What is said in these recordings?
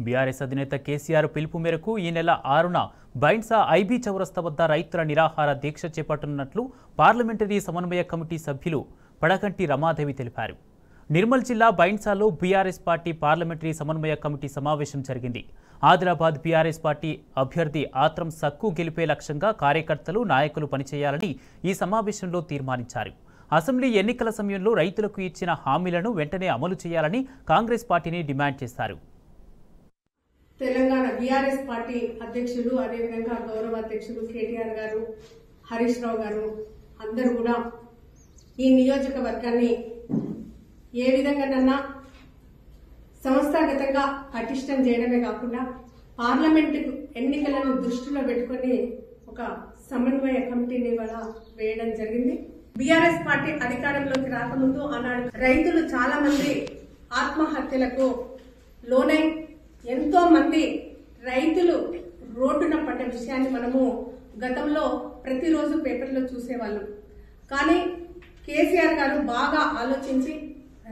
BRS అధినేత కేసీఆర్ పిలుపు మేరకు ఈ నెల 6న బైంసా ఐబీ చౌరస్తా వద్ద రైతుల నిరాహార దీక్ష చేపట్టనున్నట్లు పార్లమెంటరీ సమన్వయ కమిటీ సభ్యులు పడకంటి రమాదేవి తెలిపారు. నిర్మల్ జిల్లా బైంసాలో బీఆర్ఎస్ పార్టీ పార్లమెంటరీ సమన్వయ కమిటీ సమావేశం జరిగింది. ఆదిలాబాద్ బీఆర్ఎస్ పార్టీ అభ్యర్థి ఆత్రం సక్కు గెలిపే లక్ష్యంగా కార్యకర్తలు, నాయకులు పనిచేయాలని ఈ సమావేశంలో తీర్మానించారు. అసెంబ్లీ ఎన్నికల సమయంలో రైతులకు ఇచ్చిన హామీలను వెంటనే అమలు చేయాలని కాంగ్రెస్ పార్టీని డిమాండ్ చేశారు. తెలంగాణ బీఆర్ఎస్ పార్టీ అధ్యక్షులు, అదేవిధంగా గౌరవ అధ్యక్షులు కేటీఆర్ గారు, హరీష్ రావు గారు అందరూ కూడా ఈ నియోజకవర్గాన్ని ఏ విధంగానన్నా సంస్థాగతంగా పటిష్టం చేయడమే కాకుండా పార్లమెంటు ఎన్నికలను దృష్టిలో పెట్టుకుని ఒక సమన్వయ కమిటీని ఇవాళ వేయడం జరిగింది. బీఆర్ఎస్ పార్టీ అధికారంలోకి రాకముందు ఆనాడు రైతులు చాలా మంది ఆత్మహత్యలకు లోనై ఎంతో మంది రైతులు రోడ్డున పడ్డ విషయాన్ని మనము గతంలో ప్రతిరోజు పేపర్లో చూసేవాళ్ళం. కానీ కేసీఆర్ గారు బాగా ఆలోచించి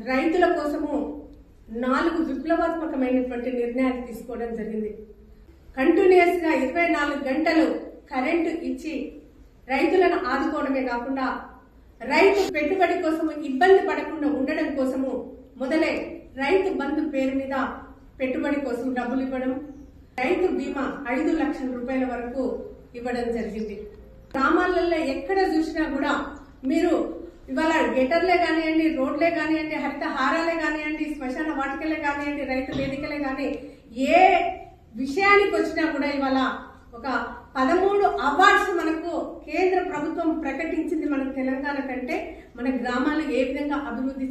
రైతుల కోసము 4 విప్లవాత్మకమైనటువంటి నిర్ణయాలు తీసుకోవడం జరిగింది. కంటిన్యూస్ గా 24 గంటలు కరెంటు ఇచ్చి రైతులను ఆదుకోవడమే కాకుండా రైతు పెట్టుబడి కోసము ఇబ్బంది పడకుండా ఉండడం కోసము మొదలై రైతు బంధు పేరు మీద పెట్టుబడి కోసం డబ్బులు ఇవ్వడం, రైతు బీమా 5 లక్షల రూపాయల వరకు ఇవ్వడం జరిగింది. గ్రామాలలో ఎక్కడ చూసినా కూడా మీరు ఇవాళ గెటర్లే కానివ్వండి, రోడ్లే కానివ్వండి, హరిత హారాలే కానివ్వండి, శ్మశాన వాటికలే కానివ్వండి, రైతు వేదికలే కానీ ఏ విషయానికి వచ్చినా కూడా ఇవాళ ఒక 13 అవార్డ్స్ మనకు కేంద్ర ప్రభుత్వం ప్రకటించింది. మన తెలంగాణ కంటే మన గ్రామాలు ఏ విధంగా అభివృద్ధి